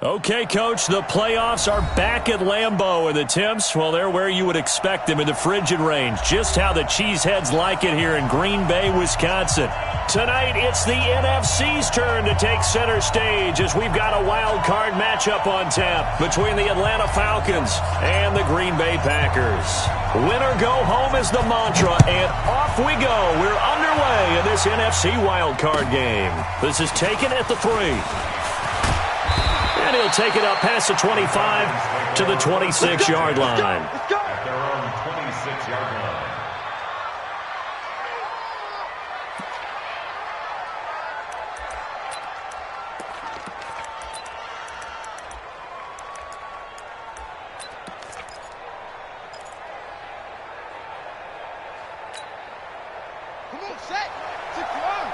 Okay, Coach, the playoffs are back at Lambeau, and the temps, well, they're where you would expect them in the frigid range. Just how the Cheeseheads like it here in Green Bay, Wisconsin. Tonight, it's the NFC's turn to take center stage as we've got a wild card matchup on tap between the Atlanta Falcons and the Green Bay Packers. Win or go home is the mantra, and off we go. We're underway in this NFC wild card game. This is taken at the 3. And he'll take it up past the 25 to the 26-yard line. They're on the 26-yard line. Come on, set. 6-1.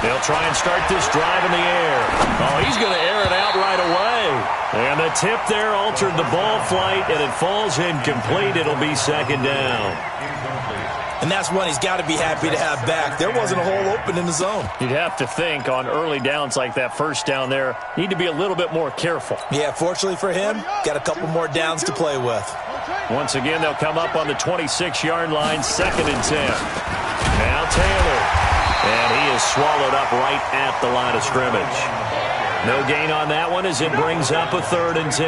They'll try and start this drive in the air. Oh, he's going to air it out right away. And the tip there altered the ball flight, and it falls incomplete. It'll be second down. And that's one he's got to be happy to have back. There wasn't a hole open in the zone. You'd have to think on early downs like that first down there, need to be a little bit more careful. Yeah, fortunately for him, got a couple more downs to play with. Once again, they'll come up on the 26-yard line, 2nd and 10. Now Taylor. And he is swallowed up right at the line of scrimmage. No gain on that one as it brings up a 3rd and 10.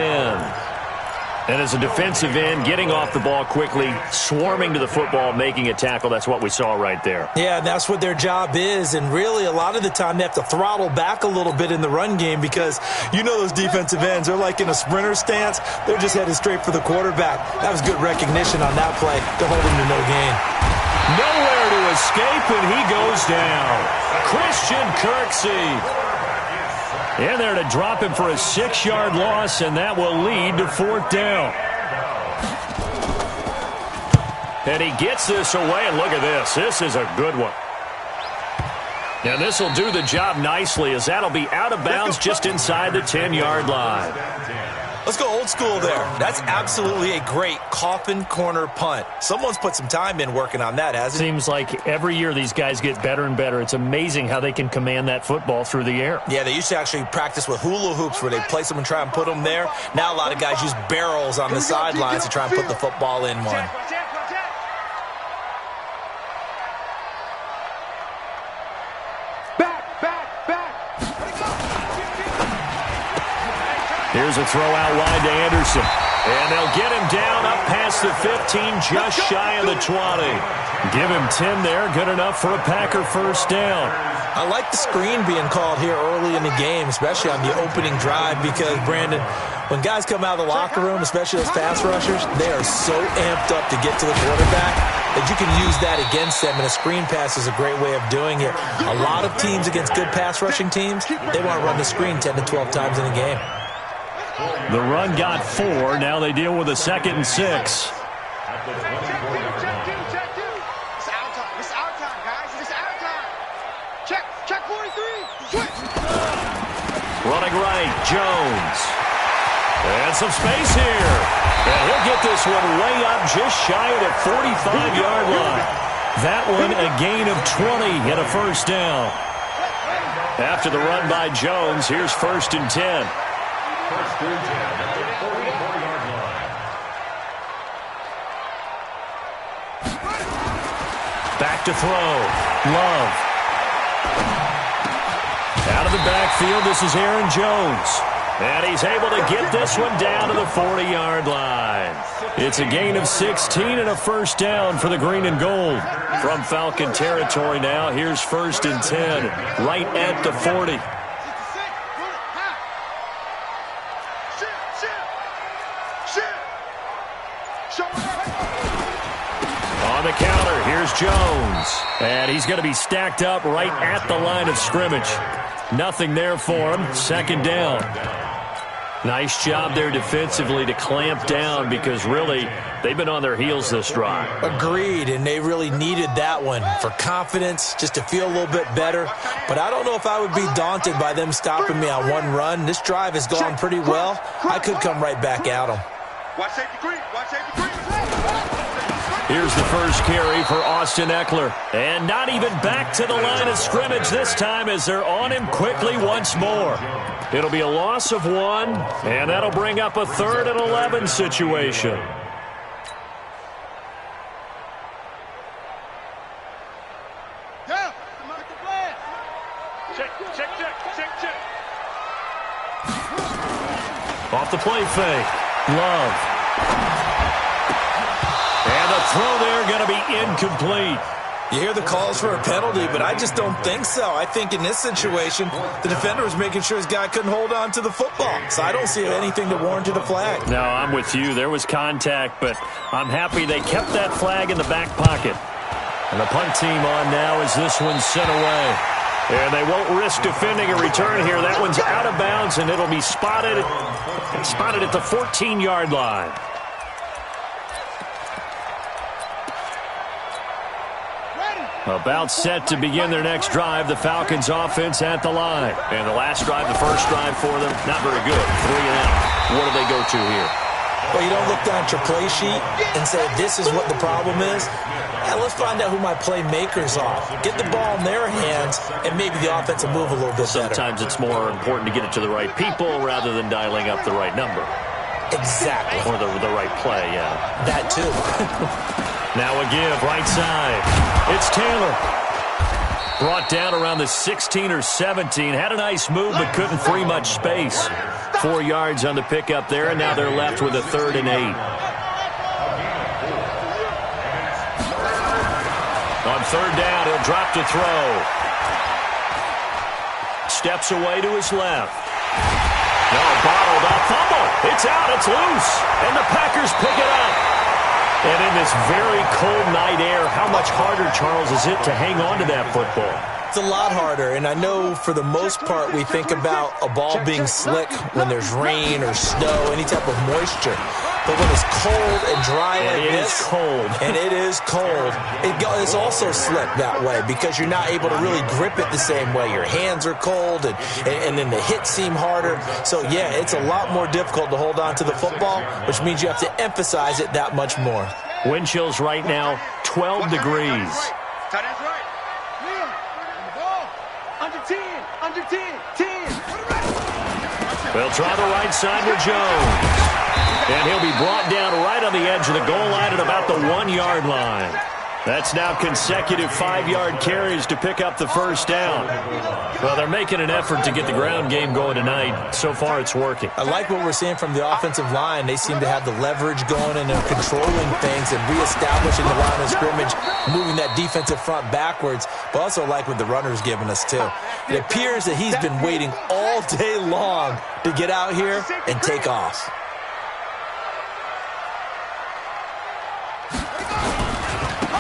And as a defensive end, getting off the ball quickly, swarming to the football, making a tackle, that's what we saw right there. Yeah, that's what their job is. And really, a lot of the time, they have to throttle back a little bit in the run game because you know those defensive ends, they're like in a sprinter stance. They're just headed straight for the quarterback. That was good recognition on that play to hold him to no gain. Nowhere to escape, and he goes down. Christian Kirksey in there to drop him for a 6-yard loss, and that will lead to 4th down. And he gets this away, and look at this. This is a good one. And this will do the job nicely as that'll be out of bounds just inside the 10-yard line. Let's go old school there. That's absolutely a great coffin corner punt. Someone's put some time in working on that, hasn't it? Seems like every year these guys get better and better. It's amazing how they can command that football through the air. Yeah, they used to actually practice with hula hoops where they place them and try and put them there. Now a lot of guys use barrels on the sidelines to try and put the football in one. Here's a throw out wide to Anderson. And they'll get him down up past the 15, just shy of the 20. Give him 10 there, good enough for a Packer 1st down. I like the screen being called here early in the game, especially on the opening drive, because, Brandon, when guys come out of the locker room, especially those pass rushers, they are so amped up to get to the quarterback that you can use that against them, and a screen pass is a great way of doing it. A lot of teams against good pass rushing teams, they want to run the screen 10 to 12 times in a game. The run got 4. Now they deal with a 2nd and 6. It's our time. It's our time, guys. It's our time. Check 43. Switch. Running right, Jones. And some space here. And he'll get this one way up just shy of the 45-yard line. That one a gain of 20 and a 1st down. After the run by Jones, here's 1st and 10. First and 10 at the 44-yard line. Back to throw. Love. Out of the backfield, this is Aaron Jones. And he's able to get this one down to the 40-yard line. It's a gain of 16 and a 1st down for the green and gold. From Falcon territory now, here's 1st and 10, right at the 40. On the counter, here's Jones. And he's going to be stacked up right at the line of scrimmage. Nothing there for him. 2nd down. Nice job there defensively to clamp down because really they've been on their heels this drive. Agreed, and they really needed that one for confidence, just to feel a little bit better. But I don't know if I would be daunted by them stopping me on one run. This drive has gone pretty well. I could come right back at them. Watch safety green. Watch safety green. Here's the first carry for Austin Eckler. And not even back to the line of scrimmage this time as they're on him quickly once more. It'll be a loss of 1, and that'll bring up a 3rd and 11 situation. Off the play fake. Love. And the throw there going to be incomplete. You hear the calls for a penalty, but I just don't think so. I think in this situation, the defender was making sure his guy couldn't hold on to the football. So I don't see anything that warranted a flag. No, I'm with you. There was contact, but I'm happy they kept that flag in the back pocket. And the punt team on now as this one's sent away. And they won't risk defending a return here. That one's out of bounds, and it'll be spotted at the 14-yard line. About set to begin their next drive. The Falcons offense at the line. And the last drive, the first drive for them, not very good. 3 and out. What do they go to here? Well, you don't look down at your play sheet and say, this is what the problem is. Yeah, let's find out who my playmakers are. Get the ball in their hands, and maybe the offense will move a little bit better. Sometimes it's more important to get it to the right people rather than dialing up the right number. Exactly. Or the right play, yeah. That too. Now a give, right side. It's Taylor. Brought down around the 16 or 17. Had a nice move, but couldn't free much space. 4 yards on the pickup there, and now they're left with a 3rd and 8. On 3rd down, he'll drop to throw. Steps away to his left. No, bottled up. Fumble. It's out. It's loose. And the Packers pick it up. And in this very cold night air, how much harder, Charles, is it to hang on to that football? It's a lot harder, and I know for the most part we think about a ball being slick when there's rain or snow, any type of moisture. But when it's cold and dry like this, and it is cold, it's also slick that way because you're not able to really grip it the same way. Your hands are cold, and then the hits seem harder. So, yeah, it's a lot more difficult to hold on to the football, which means you have to emphasize it that much more. Wind chills right now, 12 degrees. Tight end's right. Under 10. Under 10. 10. They'll try the right side with Jones. And he'll be brought down right on the edge of the goal line at about the 1-yard line. That's now consecutive 5-yard carries to pick up the first down. Well, they're making an effort to get the ground game going tonight. So far, it's working. I like what we're seeing from the offensive line. They seem to have the leverage going, and they're controlling things and reestablishing the line of scrimmage, moving that defensive front backwards. But also like what the runner's giving us, too. It appears that he's been waiting all day long to get out here and take off.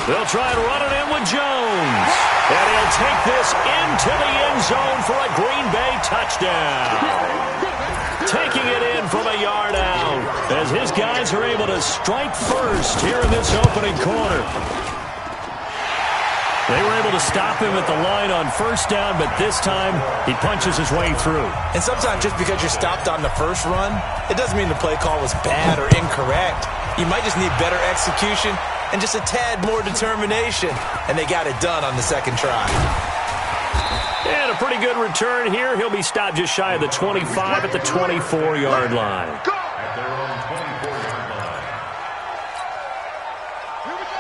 They'll try and run it in with Jones. And he'll take this into the end zone for a Green Bay touchdown. Taking it in from a yard out as his guys are able to strike first here in this opening quarter. They were able to stop him at the line on first down, but this time he punches his way through. And sometimes just because you're stopped on the first run, it doesn't mean the play call was bad or incorrect. You might just need better execution and just a tad more determination, and they got it done on the second try. And a pretty good return here. He'll be stopped just shy of the 25 at the 24-yard line.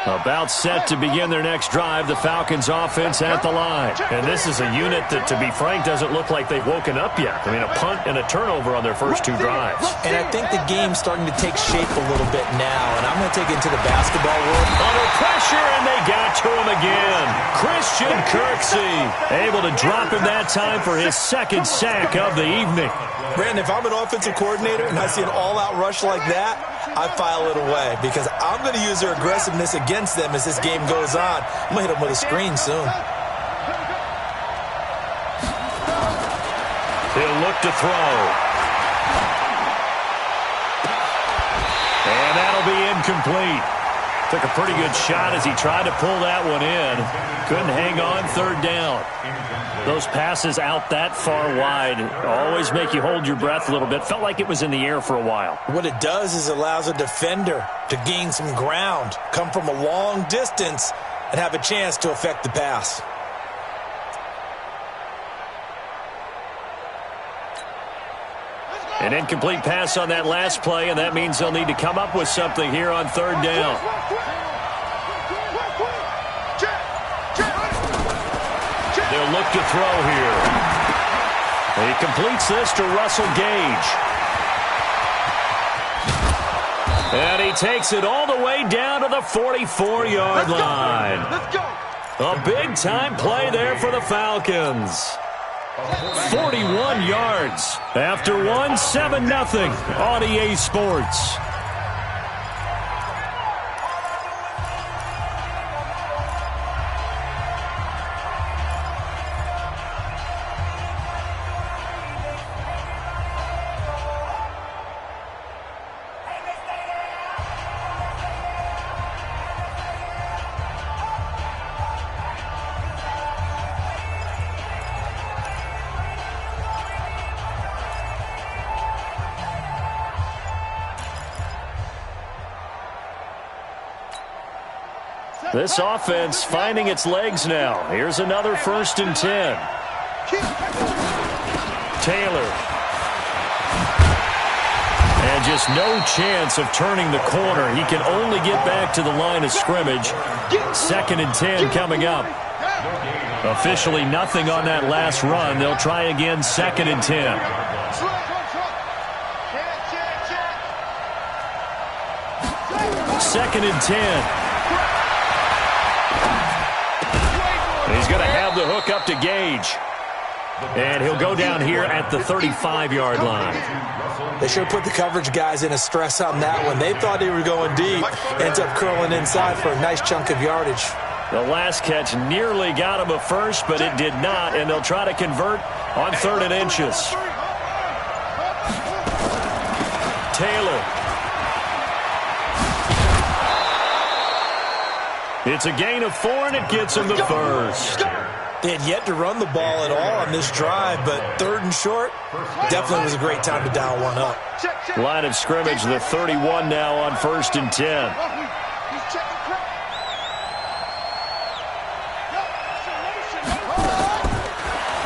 About set to begin their next drive, the Falcons offense at the line. And this is a unit that, to be frank, doesn't look like they've woken up yet. I mean, a punt and a turnover on their first 2 drives. And I think the game's starting to take shape a little bit now, and I'm going to take it into the basketball world. Under pressure, and they got to him again. Christian Kirksey able to drop him that time for his second sack of the evening. Brandon, if I'm an offensive coordinator and I see an all-out rush like that, I file it away because I'm going to use their aggressiveness against them as this game goes on. I'm going to hit them with a screen soon. He'll look to throw. And that'll be incomplete. Took a pretty good shot as he tried to pull that one in. Couldn't hang on third down. Those passes out that far wide always make you hold your breath a little bit. Felt like it was in the air for a while. What it does is it allows a defender to gain some ground, come from a long distance, and have a chance to affect the pass. An incomplete pass on that last play, and that means they'll need to come up with something here on third down. They'll look to throw here. He completes this to Russell Gage. And he takes it all the way down to the 44-yard line. Let's go. A big-time play there for the Falcons. 41 yards after one, 7-0 on EA Sports. This offense finding its legs now. Here's another 1st and 10. Taylor. And just no chance of turning the corner. He can only get back to the line of scrimmage. 2nd and 10 coming up. Officially nothing on that last run. They'll try again 2nd and 10. 2nd and 10. He's going to have the hook up to Gage. And he'll go down here at the 35-yard line. They should have put the coverage guys in a stress on that one. They thought they were going deep. Ends up curling inside for a nice chunk of yardage. The last catch nearly got him a first, but it did not. And they'll try to convert on 3rd and inches. Taylor. It's a gain of 4, and it gets him the first. They had yet to run the ball at all on this drive, but 3rd and short definitely was a great time to dial one up. Line of scrimmage, the 31 now on 1st and 10.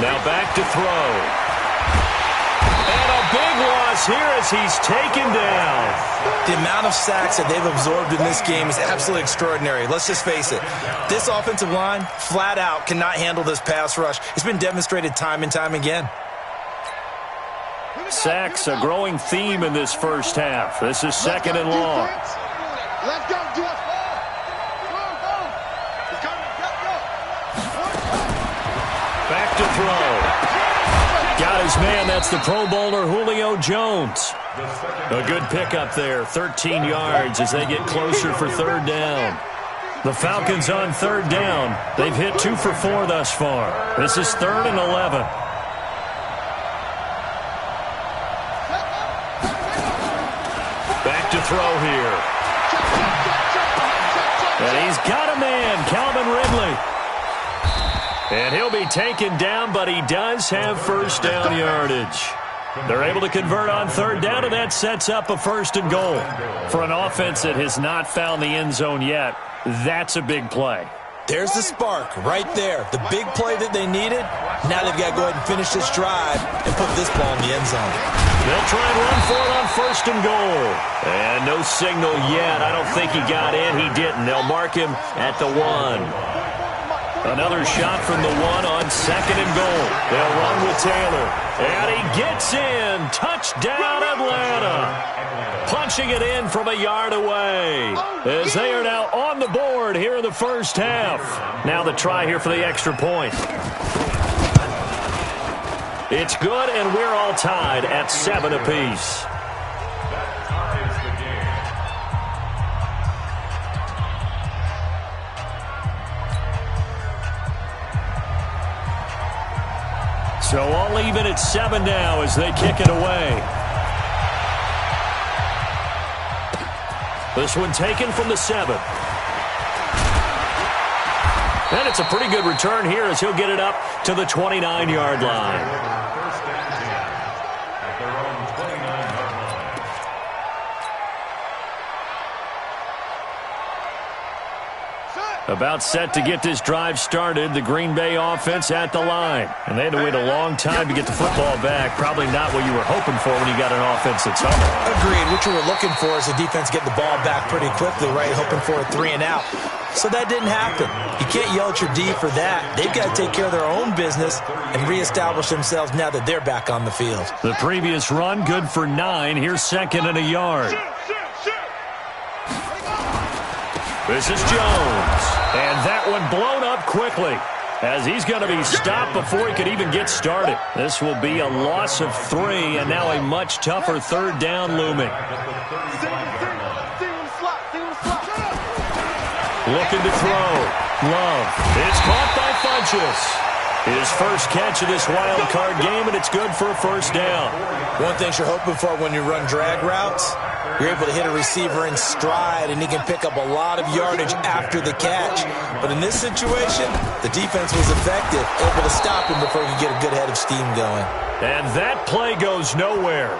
Now back to throw. And a big loss here as he's taken down. The amount of sacks that they've absorbed in this game is absolutely extraordinary. Let's just face it. This offensive line, flat out, cannot handle this pass rush. It's been demonstrated time and time again. Sacks, a growing theme in this first half. This is 2nd and long. Let's go, defense. Back to throw. Got his man. That's the Pro Bowler Julio Jones. A good pickup there. 13 yards as they get closer for 3rd down. The Falcons on 3rd down. They've hit 2 for 4 thus far. This is 3rd and 11. Back to throw here. And he's got a man, Calvin Ridley. And he'll be taken down, but he does have 1st down yardage. They're able to convert on 3rd down, and that sets up a 1st and goal. For an offense that has not found the end zone yet, that's a big play. There's the spark right there. The big play that they needed. Now they've got to go ahead and finish this drive and put this ball in the end zone. They'll try and run for it on 1st and goal. And no signal yet. I don't think he got in. He didn't. They'll mark him at the 1. Another shot from the 1 on 2nd and goal. They'll run with Taylor. And he gets in. Touchdown, Atlanta. Punching it in from a yard away. As they are now on the board here in the first half. Now the try here for the extra point. It's good, and we're all tied at 7 apiece. So all even at 7 now as they kick it away. This one taken from the 7. And it's a pretty good return here as he'll get it up to the 29-yard line. First and 10 at their own 29-yard line. About set to get this drive started, the Green Bay offense at the line. And they had to wait a long time to get the football back. Probably not what you were hoping for when you got an offense that's humming. Agreed. What you were looking for is the defense get the ball back pretty quickly, right? Hoping for a 3 and out. So that didn't happen. You can't yell at your D for that. They've got to take care of their own business and reestablish themselves now that they're back on the field. The previous run, good for 9. Here's 2nd and a yard. This is Jones. And that one blown up quickly as he's going to be stopped before he could even get started. This will be a loss of 3 and now a much tougher 3rd down looming. Looking to throw. Love. It's caught by Funchess. His first catch of this wild card game, and it's good for a 1st down. One thing you're hoping for when you run drag routes, you're able to hit a receiver in stride, and he can pick up a lot of yardage after the catch. But in this situation, the defense was effective, able to stop him before he could get a good head of steam going. And that play goes nowhere.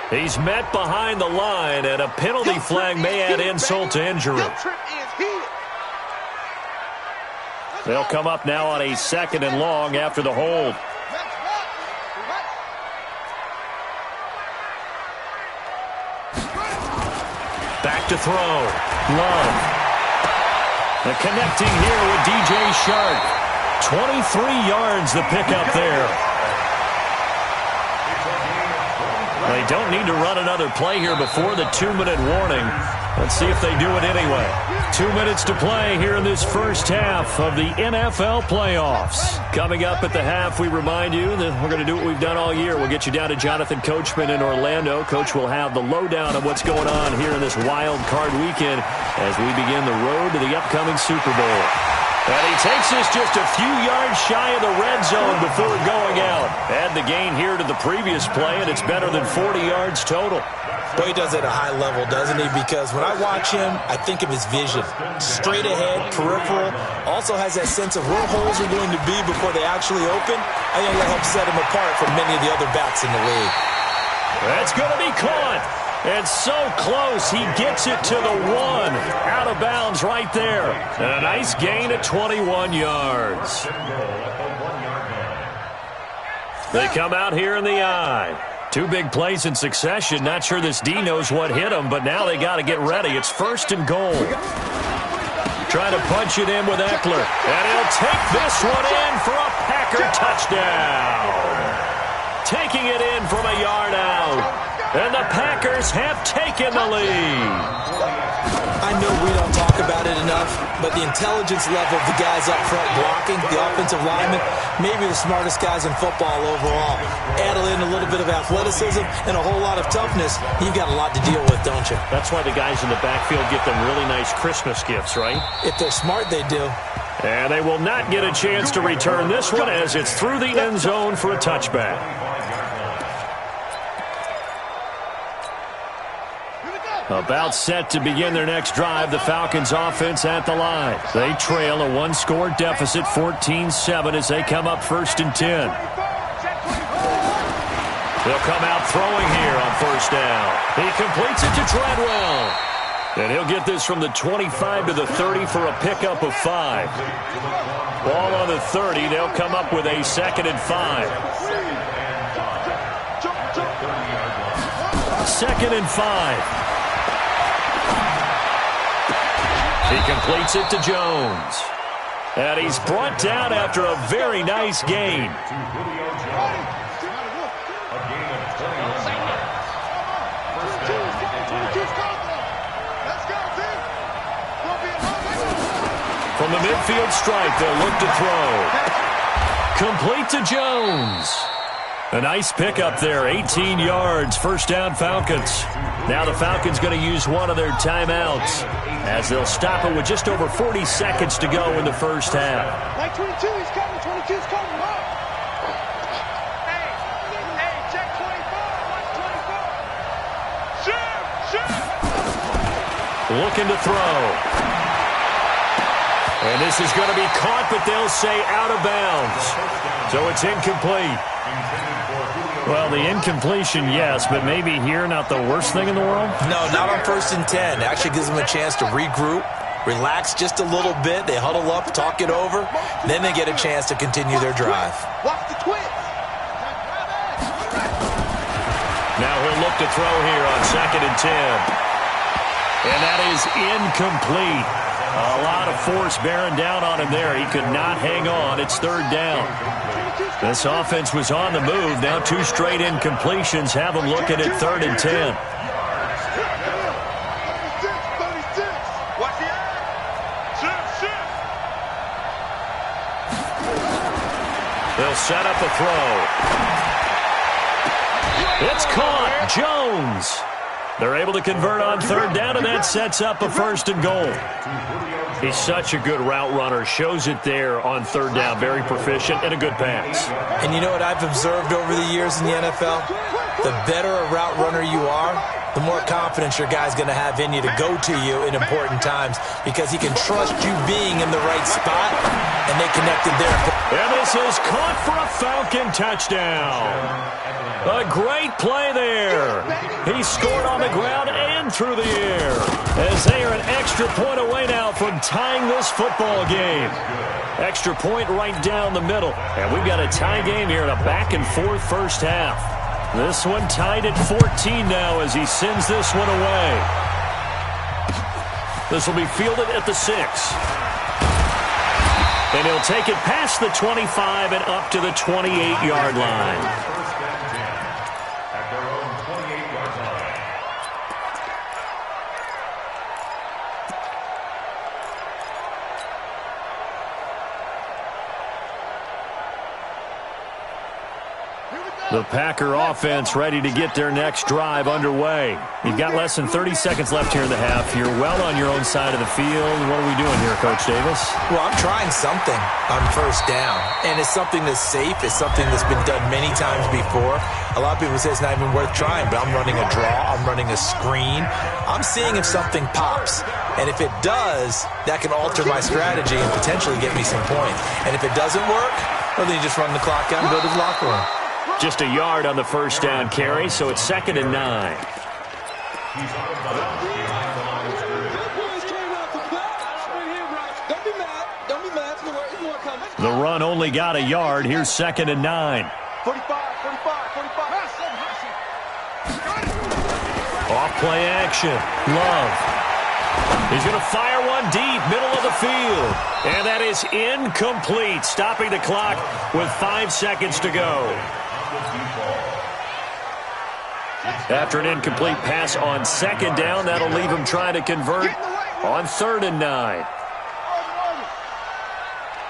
He's met behind the line, and a penalty flag may add insult to injury. They'll come up now on a 2nd and long after the hold. Back to throw. Love. The connecting here with DJ Shark. 23 yards the pickup there. They don't need to run another play here before the 2-minute warning. Let's see if they do it anyway. 2 minutes to play here in this first half of the NFL playoffs. Coming up at the half, we remind you that we're going to do what we've done all year. We'll get you down to Jonathan Coachman in Orlando. Coach will have the lowdown of what's going on here in this wild card weekend as we begin the road to the upcoming Super Bowl. And he takes us just a few yards shy of the red zone before going out. Add the gain here to the previous play, and it's better than 40 yards total. Boy, he does it at a high level, doesn't he? Because when I watch him, I think of his vision. Straight ahead, peripheral. Also has that sense of where holes are going to be before they actually open. I think that helps set him apart from many of the other backs in the league. That's going to be caught. And so close, he gets it to the 1. Out of bounds right there. And a nice gain of 21 yards. They come out here in the I. 2 big plays in succession. Not sure this D knows what hit him, but now they got to get ready. It's 1st and goal. Trying to punch it in with Eckler. And he'll take this one in for a Packer touchdown. Taking it in from a yard out. And the Packers have taken the lead. I know we don't talk about it enough, but the intelligence level of the guys up front blocking, the offensive linemen, maybe the smartest guys in football overall. Add in a little bit of athleticism and a whole lot of toughness, you've got a lot to deal with, don't you? That's why the guys in the backfield get them really nice Christmas gifts, right? If they're smart, they do. And they will not get a chance to return this one as it's through the end zone for a touchback. About set to begin their next drive, the Falcons offense at the line. They trail a 1-score deficit, 14-7, as they come up 1st and 10. They'll come out throwing here on 1st down. He completes it to Treadwell. And he'll get this from the 25 to the 30 for a pickup of 5. Ball on the 30. They'll come up with a 2nd and 5. 2nd and 5. He completes it to Jones. And he's brought down after a very nice gain. From the midfield stripe, they'll look to throw. Complete to Jones. A nice pickup there, 18 yards, 1st down Falcons. Now the Falcons going to use one of their timeouts as they'll stop it with just over 40 seconds to go in the first half. Like 22, he's coming, 22's coming. Hey, check 24, watch 24. Shoot! Looking to throw. And this is going to be caught, but they'll say out of bounds. So it's incomplete. Well, the incompletion, yes, but maybe here not the worst thing in the world? No, not on 1st and 10. It actually gives them a chance to regroup, relax just a little bit. They huddle up, talk it over. Then they get a chance to continue their drive. Watch the twist. Now he'll look to throw here on 2nd and 10. And that is incomplete. A lot of force bearing down on him there. He could not hang on. It's 3rd down. This offense was on the move. Now 2 straight incompletions have them looking at 3rd and 10. They'll set up a throw. It's caught. Jones. They're able to convert on 3rd down, and that sets up a 1st and goal. He's such a good route runner. Shows it there on 3rd down. Very proficient and a good pass. And you know what I've observed over the years in the NFL? The better a route runner you are, the more confidence your guy's going to have in you to go to you in important times because he can trust you being in the right spot, and they connected there. And this is caught for a Falcon touchdown. A great play there. He scored on the ground and through the air as they are an extra point away now from tying this football game. Extra point right down the middle. And we've got a tie game here in a back-and-forth first half. This one tied at 14 now as he sends this one away. This will be fielded at the 6. And he'll take it past the 25 and up to the 28-yard line. The Packer offense ready to get their next drive underway. You've got less than 30 seconds left here in the half. You're well on your own side of the field. What are we doing here, Coach Davis? Well, I'm trying something on 1st down, and it's something that's safe. It's something that's been done many times before. A lot of people say it's not even worth trying, but I'm running a draw. I'm running a screen. I'm seeing if something pops, and if it does, that can alter my strategy and potentially get me some points. And if it doesn't work, well, then you just run the clock out and go to the locker room. Just a yard on the 1st down carry, so it's 2nd and 9. The run only got a yard. Here's 2nd and 9. 45. Off play action. Love. He's going to fire one deep, middle of the field. And that is incomplete, stopping the clock with 5 seconds to go. After an incomplete pass on 2nd down, that'll leave him trying to convert on 3rd and 9.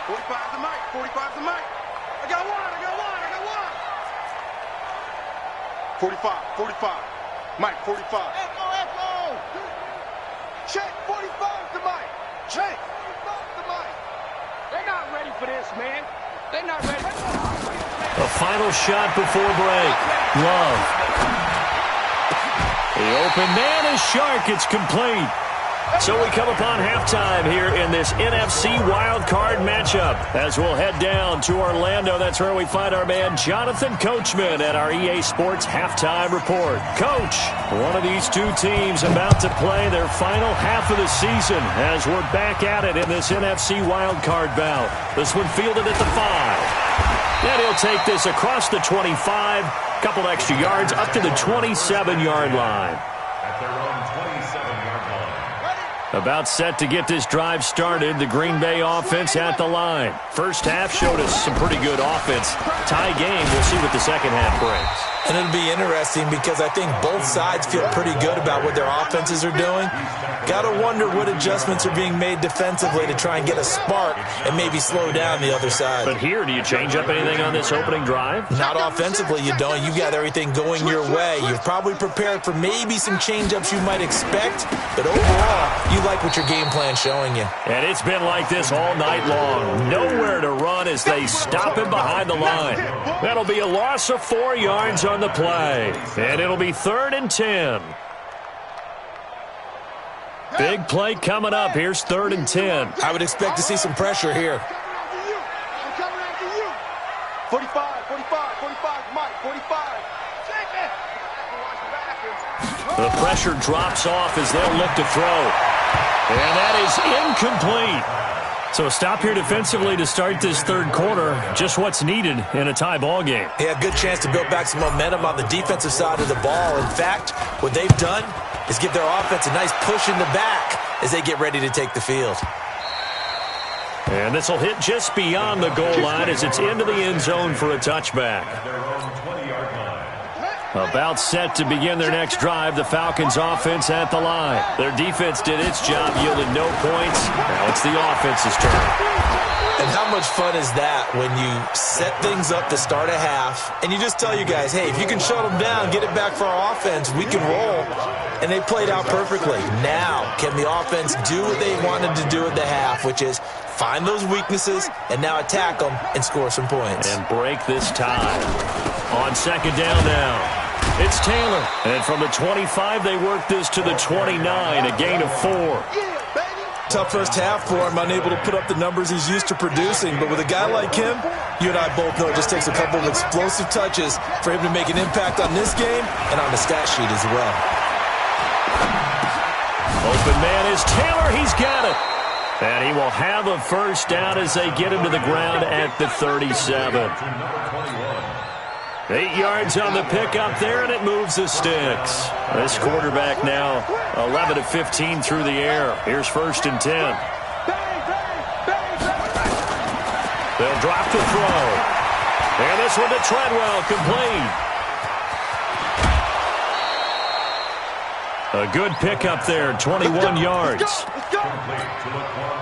45 the mic. 45 the mic. I got one. 45. Mike, 45. Echo. Check. 45 the mic. Check. 45 the mic. They're not ready for this, man. They're not ready. A final shot before break. Love. The open man is Shark. It's complete. So we come upon halftime here in this NFC wildcard matchup as we'll head down to Orlando. That's where we find our man Jonathan Coachman at our EA Sports Halftime Report. Coach, one of these two teams about to play their final half of the season as we're back at it in this NFC wildcard bout. This one fielded at the 5. And he'll take this across the 25, couple extra yards up to the 27-yard line. At their own 27-yard line. About set to get this drive started, the Green Bay offense at the line. First half showed us some pretty good offense. Tie game, we'll see what the second half brings. And it'll be interesting because I think both sides feel pretty good about what their offenses are doing. Got to wonder what adjustments are being made defensively to try and get a spark and maybe slow down the other side. But here, do you change up anything on this opening drive? Not offensively, you don't. You've got everything going your way. You've probably prepared for maybe some change-ups you might expect, but overall, you like what your game plan's showing you. And it's been like this all night long. Nowhere to run as they stop him behind the line. That'll be a loss of 4 yards on the play. And it'll be 3rd and 10. Big play coming up. Here's 3rd and 10. I would expect to see some pressure here. 45, 45, 45, Mike, 45. The pressure drops off as they'll look to throw. And that is incomplete. So a stop here defensively to start this 3rd quarter. Just what's needed in a tie ball game. Yeah, good chance to build back some momentum on the defensive side of the ball. In fact, what they've done is give their offense a nice push in the back as they get ready to take the field. And this will hit just beyond the goal line as it's into the end zone for a touchback. About set to begin their next drive, the Falcons offense at the line. Their defense did its job, yielded no points. Now it's the offense's turn. And how much fun is that when you set things up to start a half and you just tell you guys, hey, if you can shut them down, get it back for our offense, we can roll. And they played out perfectly. Now, can the offense do what they wanted to do at the half, which is find those weaknesses and now attack them and score some points. And break this tie. On 2nd down now. It's Taylor. And from the 25, they work this to the 29, a gain of 4. Tough first half for him, unable to put up the numbers he's used to producing. But with a guy like him, you and I both know it just takes a couple of explosive touches for him to make an impact on this game and on the stat sheet as well. Open man is Taylor. He's got it. And he will have a first down as they get him to the ground at the 37. 8 yards on the pickup there, and it moves the sticks. This quarterback now 11 of 15 through the air. Here's 1st and 10. They'll drop the throw. And this one to Treadwell, complete. A good pickup there, 21 yards.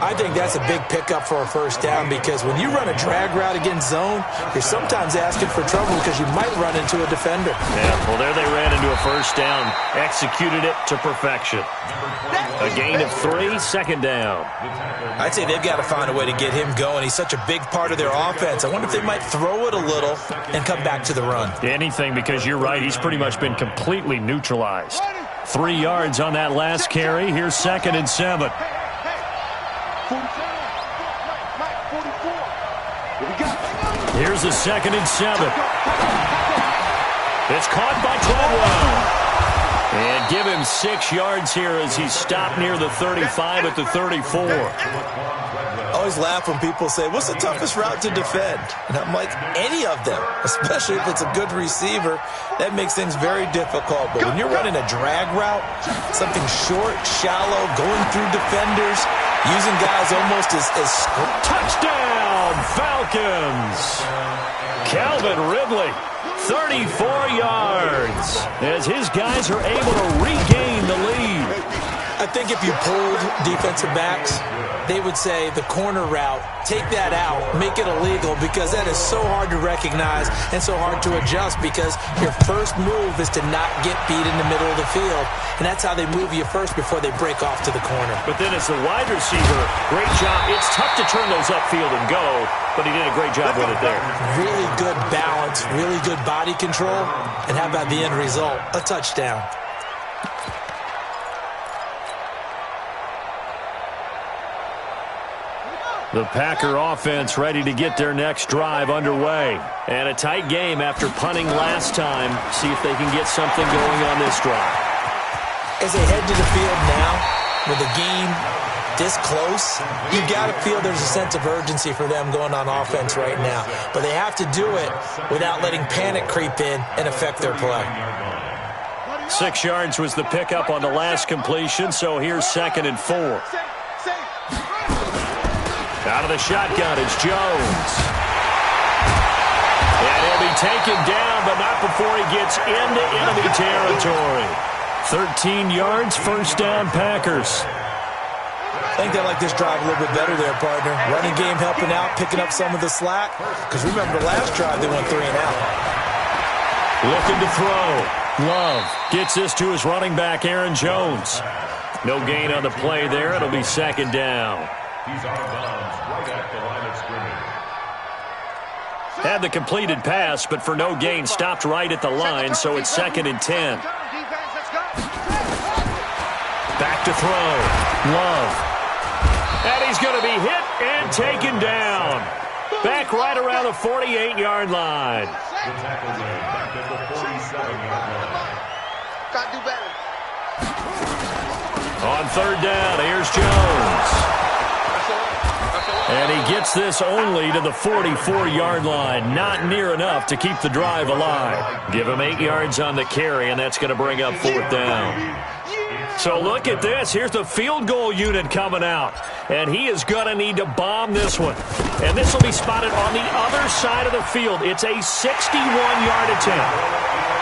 I think that's a big pickup for a first down because when you run a drag route against zone, you're sometimes asking for trouble because you might run into a defender. Yeah, well, there they ran into a first down. Executed it to perfection. A gain of 3, 2nd down. I'd say they've got to find a way to get him going. He's such a big part of their offense. I wonder if they might throw it a little and come back to the run. Anything, because you're right. He's pretty much been completely neutralized. 3 yards on that last carry. Here's 2nd and 7. Here's a 2nd and 7. It's caught by Treadwell. And give him 6 yards here as he's stopped near the 35 at the 34. I always laugh when people say, what's the toughest route to defend? And I'm like, any of them, especially if it's a good receiver. That makes things very difficult. But when you're running a drag route, something short, shallow, going through defenders, using guys almost as touchdown, Falcons! Calvin Ridley, 34 yards, as his guys are able to regain the lead. I think if you pulled defensive backs, they would say the corner route, take that out, make it illegal, because that is so hard to recognize and so hard to adjust because your first move is to not get beat in the middle of the field. And that's how they move you first before they break off to the corner. But then as the wide receiver, great job. It's tough to turn those upfield and go, but he did a great job with it there. Really good balance, really good body control. And how about the end result? A touchdown. The Packer offense ready to get their next drive underway. And a tight game after punting last time. See if they can get something going on this drive. As they head to the field now, with the game this close, you got to feel there's a sense of urgency for them going on offense right now. But they have to do it without letting panic creep in and affect their play. 6 yards was the pickup on the last completion, so here's 2nd and 4. Out of the shotgun, it's Jones. And he'll be taken down, but not before he gets into enemy territory. 13 yards, first down, Packers. I think they like this drive a little bit better there, partner. Running game helping out, picking up some of the slack. Because remember the last drive, they went 3 and out. Looking to throw. Love gets this to his running back, Aaron Jones. No gain on the play there. It'll be 2nd down. He's out of bounds right at the line of scrimmage. Had the completed pass, but for no gain, stopped right at the line, so it's 2nd and 10. Back to throw. Love. And he's going to be hit and taken down. Back right around the 48-yard line. The tackle made back at the 47-yard line. Got to do better. On third down, here's Jones. And he gets this only to the 44-yard line. Not near enough to keep the drive alive. Give him 8 yards on the carry, and that's going to bring up fourth down. So look at this. Here's the field goal unit coming out. And he is going to need to bomb this one. And this will be spotted on the other side of the field. It's a 61-yard attempt.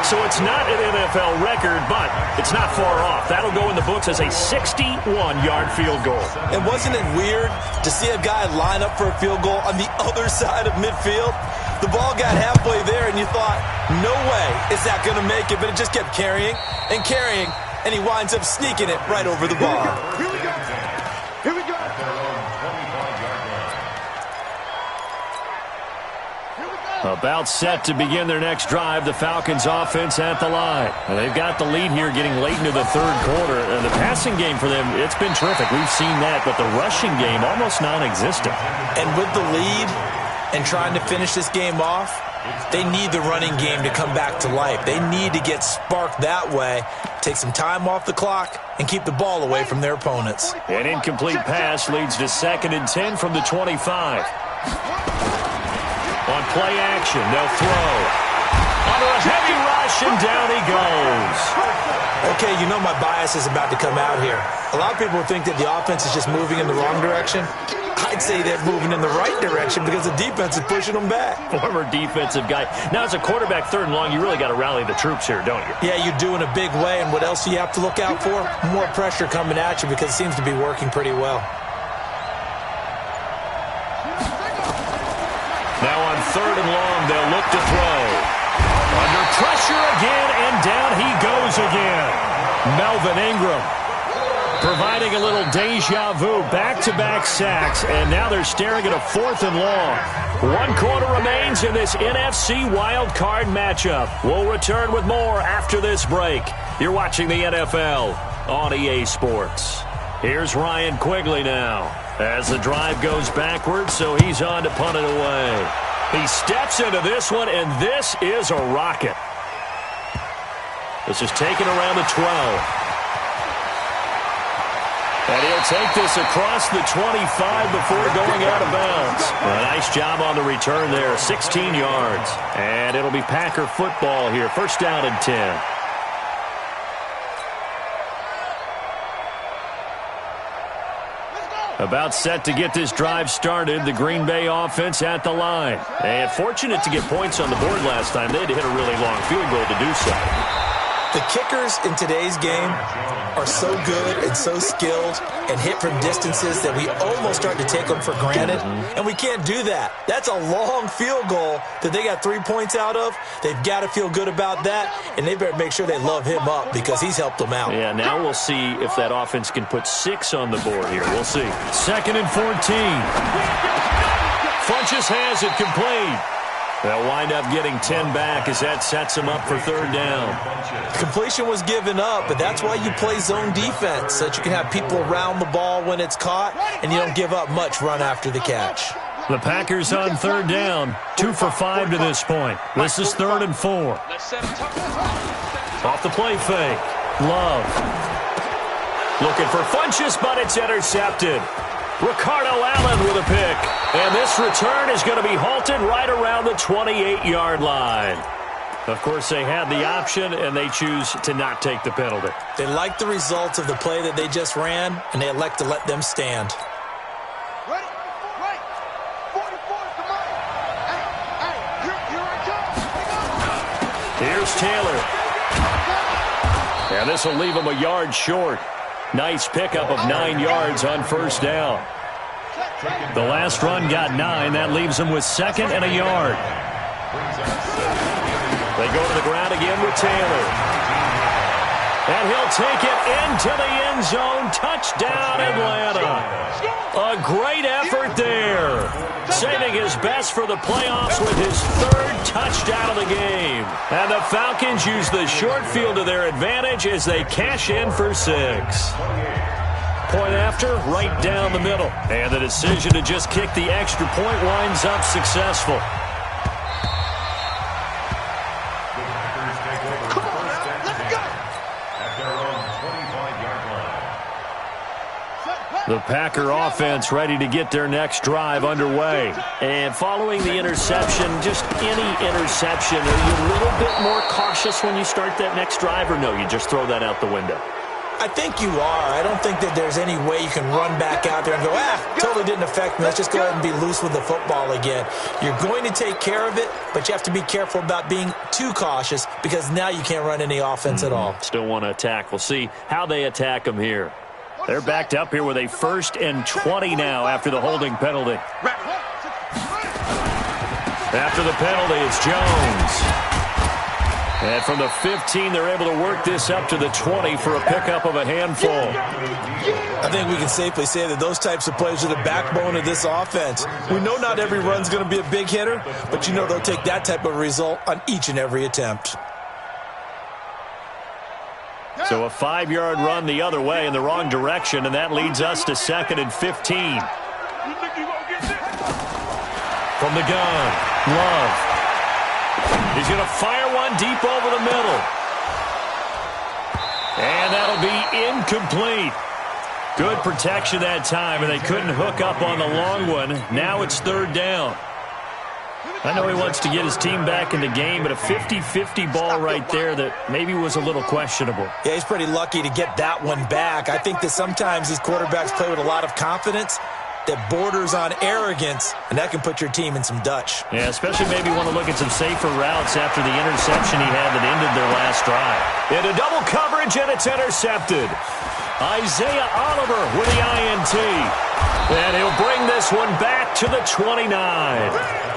So it's not an NFL record, but it's not far off. That'll go in the books as a 61-yard field goal. And wasn't it weird to see a guy line up for a field goal on the other side of midfield? The ball got halfway there, and you thought, no way is that going to make it. But it just kept carrying and carrying, and he winds up sneaking it right over the bar. Here we go. Here we go. At their own 25-yard line. About set to begin their next drive, the Falcons offense at the line. And they've got the lead here getting late into the third quarter. And the passing game for them, it's been terrific. We've seen that, but the rushing game almost non-existent. And with the lead and trying to finish this game off, they need the running game to come back to life. They need to get sparked that way, take some time off the clock, and keep the ball away from their opponents. An incomplete pass leads to 2nd and 10 from the 25. On play action, they'll throw. Under a heavy rush, and down he goes. Okay, you know my bias is about to come out here. A lot of people think that the offense is just moving in the wrong direction. I'd say they're moving in the right direction because the defense is pushing them back. Former defensive guy. Now, as a quarterback, 3rd and long, you really got to rally the troops here, don't you? Yeah, you do in a big way, and what else do you have to look out for? More pressure coming at you because it seems to be working pretty well. Now on 3rd and long, they'll look to throw. Under pressure again, and down he goes again. Melvin Ingram providing a little deja vu, back-to-back sacks, and now they're staring at a 4th and long. 1 quarter remains in this NFC wild card matchup. We'll return with more after this break. You're watching the NFL on EA Sports. Here's Ryan Quigley now as the drive goes backwards, so he's on to punt it away. He steps into this one, and this is a rocket. This is taken around the 12. And he'll take this across the 25 before going out of bounds. A nice job on the return there, 16 yards. And it'll be Packer football here, 1st down and 10. About set to get this drive started, the Green Bay offense at the line. And fortunate to get points on the board last time. They had to hit a really long field goal to do so. The kickers in today's game are so good and so skilled and hit from distances that we almost start to take them for granted, and we can't do that. That's a long field goal that they got 3 points out of. They've got to feel good about that, and they better make sure they love him up because he's helped them out. Yeah, now we'll see if that offense can put 6 on the board here. We'll see. 2nd and 14. Funchess has it complete. They'll wind up getting 10 back as that sets them up for 3rd down. Completion was given up, but that's why you play zone defense, so that you can have people around the ball when it's caught, and you don't give up much run after the catch. The Packers on 3rd down, 2 for 5 to this point. This is 3rd and 4. Off the play fake. Love. Looking for Funchess, but it's intercepted. Ricardo Allen with a pick. And this return is going to be halted right around the 28-yard line. Of course, they had the option, and they choose to not take the penalty. They like the results of the play that they just ran, and they elect to let them stand. Ready? Right. 44 is the money. Hey, here I come. Here's Taylor. And this will leave him a yard short. Nice pickup of 9 yards on 1st down. The last run got 9. That leaves him with 2nd and a yard. They go to the ground again with Taylor. And he'll take it into the end zone. Touchdown, Atlanta. A great effort there. Saving his best for the playoffs with his 3rd touchdown of the game. And the Falcons use the short field to their advantage as they cash in for 6. Point after, right down the middle. And the decision to just kick the extra point winds up successful. The Packer offense ready to get their next drive underway. And following the interception, just any interception, are you a little bit more cautious when you start that next drive, or no, you just throw that out the window? I think you are. I don't think that there's any way you can run back out there and go, totally didn't affect me. Let's just go ahead and be loose with the football again. You're going to take care of it, but you have to be careful about being too cautious because now you can't run any offense at all. Still want to attack. We'll see how they attack them here. They're backed up here with a 1st and 20 now after the holding penalty. After the penalty, it's Jones. And from the 15, they're able to work this up to the 20 for a pickup of a handful. I think we can safely say that those types of plays are the backbone of this offense. We know not every run's going to be a big hitter, but you know they'll take that type of result on each and every attempt. So a 5-yard run the other way in the wrong direction, and that leads us to 2nd and 15. From the gun, Love. He's going to fire one deep over the middle. And that'll be incomplete. Good protection that time, and they couldn't hook up on the long one. Now it's 3rd down. I know he wants to get his team back in the game, but a 50-50 ball right there that maybe was a little questionable. Yeah, he's pretty lucky to get that one back. I think that sometimes these quarterbacks play with a lot of confidence that borders on arrogance, and that can put your team in some Dutch. Yeah, especially maybe want to look at some safer routes after the interception he had that ended their last drive. Into double coverage, and it's intercepted. Isaiah Oliver with the INT. And he'll bring this one back to the 29.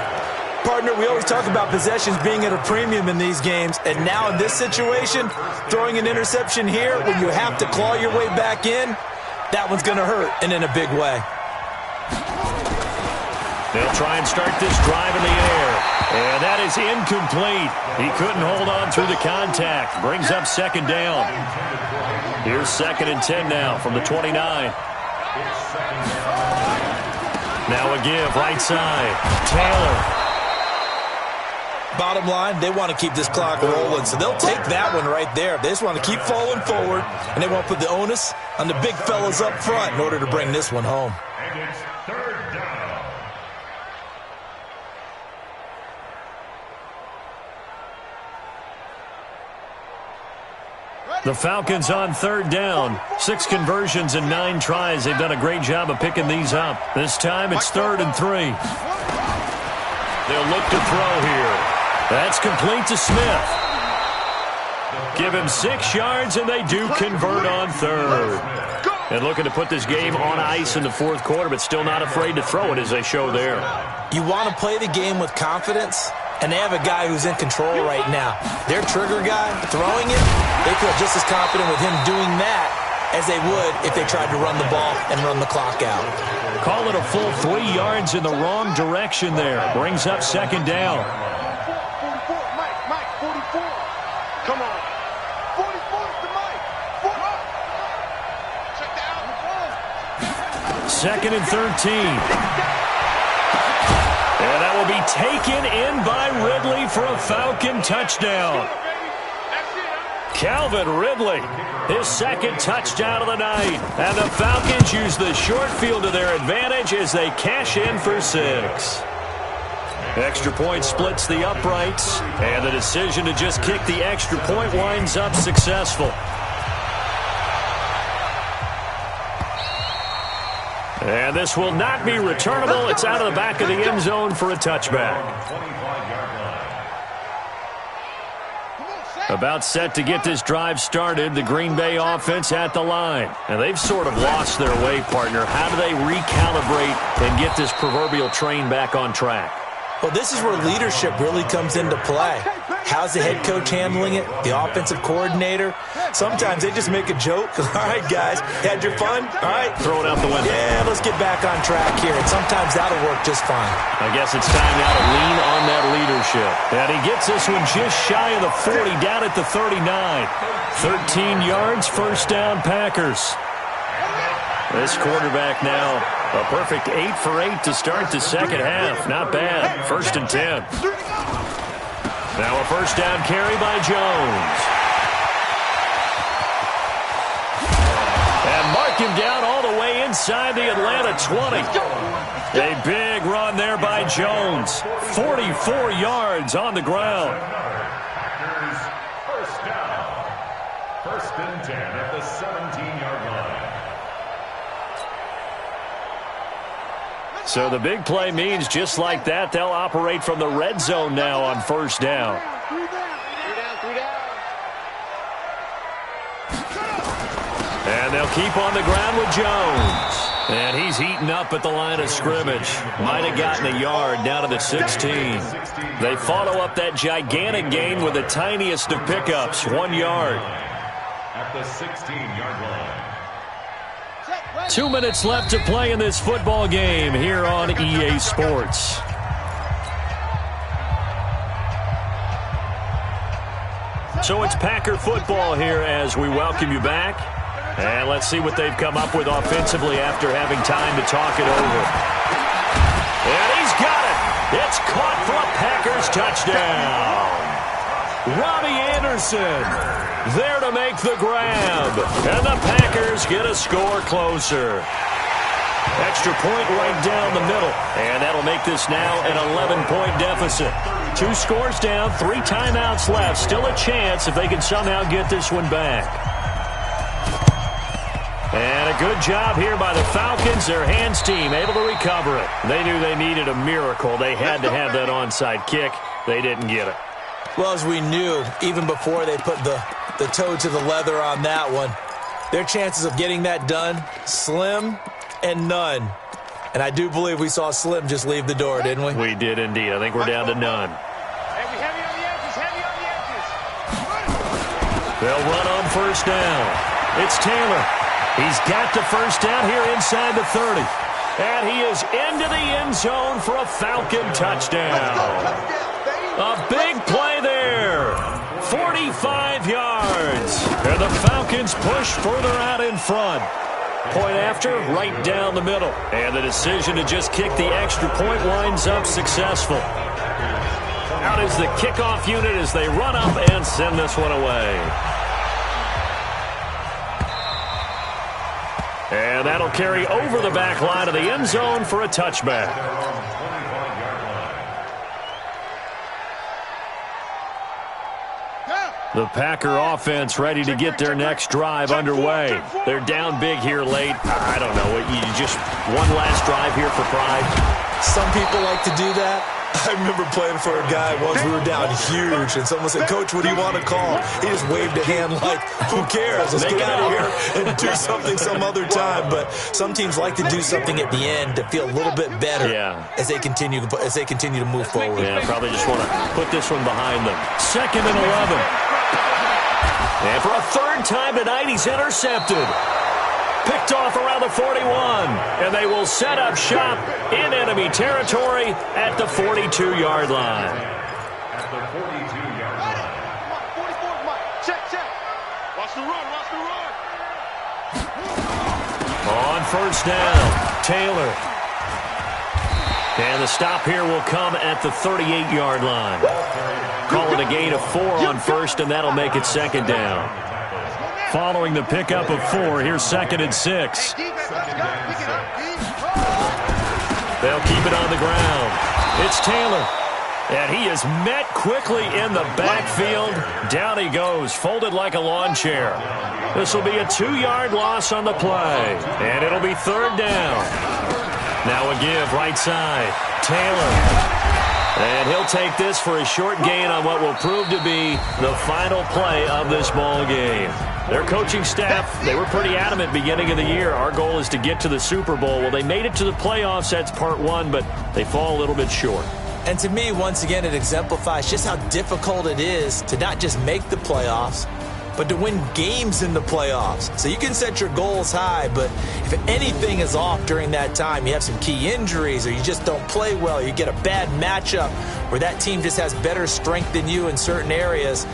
Partner, we always talk about possessions being at a premium in these games, and now in this situation, throwing an interception here when you have to claw your way back in, that one's going to hurt, and in a big way. They'll try and start this drive in the air, and that is incomplete. He couldn't hold on through the contact. Brings up 2nd down. Here's 2nd and 10 now from the 29. Now a give, right side. Taylor. Bottom line, they want to keep this clock rolling, so they'll take that one right there. They just want to keep falling forward, and they want to put the onus on the big fellas up front in order to bring this one home. And it's 3rd down. The Falcons on 3rd down. 6 conversions and 9 tries. They've done a great job of picking these up. This time it's 3rd and 3. They'll look to throw here. That's complete to Smith. Give him 6 yards, and they do convert on 3rd. And looking to put this game on ice in the 4th quarter, but still not afraid to throw it as they show there. You want to play the game with confidence, and they have a guy who's in control right now. Their trigger guy, throwing it, they feel just as confident with him doing that as they would if they tried to run the ball and run the clock out. Call it a full 3 yards in the wrong direction there. Brings up 2nd down. 44. Come on. 44 is the mic. 2nd and 13. And that will be taken in by Ridley for a Falcon touchdown. Calvin Ridley, his 2nd touchdown of the night. And the Falcons use the short field to their advantage as they cash in for 6. Extra point splits the uprights, and the decision to just kick the extra point winds up successful. And this will not be returnable. It's out of the back of the end zone for a touchback. About set to get this drive started, the Green Bay offense at the line. And they've sort of lost their way, partner. How do they recalibrate and get this proverbial train back on track? Well, this is where leadership really comes into play. How's the head coach handling it? The offensive coordinator? Sometimes they just make a joke. All right, guys, had your fun? All right. Throw it out the window. Yeah, let's get back on track here. And sometimes that'll work just fine. I guess it's time now to lean on that leadership. And he gets this one just shy of the 40, down at the 39. 13 yards, 1st down Packers. This quarterback now, a perfect 8 for 8 to start the second half. Not bad. 1st and 10. Now a first down carry by Jones. And mark him down all the way inside the Atlanta 20. A big run there by Jones. 44 yards on the ground. First down. 1st and 10 at the 17-yard line. So the big play means just like that, they'll operate from the red zone now on 1st down. And they'll keep on the ground with Jones. And he's heating up at the line of scrimmage. Might have gotten a yard down to the 16. They follow up that gigantic gain with the tiniest of pickups, 1 yard. At the 16-yard line. 2 minutes left to play in this football game here on EA Sports. So it's Packer football here as we welcome you back. And let's see what they've come up with offensively after having time to talk it over. And he's got it. It's caught for a Packers touchdown. Robbie Anderson there to make the grab. And the Packers get a score closer. Extra point right down the middle. And that'll make this now an 11-point deficit. 2 scores down, 3 timeouts left. Still a chance if they can somehow get this one back. And a good job here by the Falcons. Their hands team able to recover it. They knew they needed a miracle. They had to have that onside kick. They didn't get it. Well, as we knew, even before they put the toe to the leather on that one, their chances of getting that done, slim and none. And I do believe we saw Slim just leave the door, didn't we? We did indeed. I think we're down to none. Heavy on the edges, heavy on the edges. They'll run on 1st down. It's Taylor. He's got the 1st down here inside the 30. And he is into the end zone for a Falcon touchdown. A big play there. 45 yards. And the Falcons push further out in front. Point after, right down the middle. And the decision to just kick the extra point winds up successful. Out is the kickoff unit as they run up and send this one away. And that'll carry over the back line of the end zone for a touchback. The Packer offense ready to get their next drive underway. They're down big here late. I don't know. You just one last drive here for pride. Some people like to do that. I remember playing for a guy once. We were down huge, and someone said, "Coach, what do you want to call?" He just waved a hand like, "Who cares? Let's get out of here and do something some other time." But some teams like to do something at the end to feel a little bit better as they continue to move forward. Yeah, probably just want to put this one behind them. 2nd and 11. And for a 3rd time tonight, he's intercepted. Picked off around the 41. And they will set up shop in enemy territory at the 42-yard line. At the 42-yard line. 44, Mike. Check. Watch the run. On 1st down, Taylor. And the stop here will come at the 38-yard line. Call it a gain of 4 on 1st, and that'll make it 2nd down. Following the pickup of 4, here's 2nd and 6. They'll keep it on the ground. It's Taylor. And he is met quickly in the backfield. Down he goes, folded like a lawn chair. This will be a 2-yard loss on the play. And it'll be 3rd down. Now a give, right side. Taylor. And he'll take this for a short gain on what will prove to be the final play of this ball game. Their coaching staff, they were pretty adamant beginning of the year. Our goal is to get to the Super Bowl. Well, they made it to the playoffs. That's part 1, but they fall a little bit short. And to me, once again, it exemplifies just how difficult it is to not just make the playoffs, but to win games in the playoffs. So you can set your goals high, but if anything is off during that time, you have some key injuries or you just don't play well, you get a bad matchup where that team just has better strength than you in certain areas,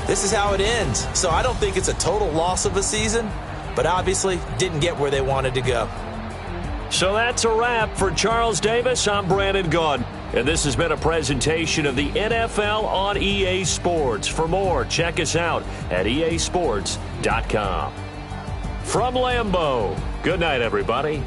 this is how it ends. So I don't think it's a total loss of a season, but obviously didn't get where they wanted to go. So that's a wrap. For Charles Davis, I'm Brandon Gaudin. And this has been a presentation of the NFL on EA Sports. For more, check us out at easports.com. From Lambeau, good night, everybody.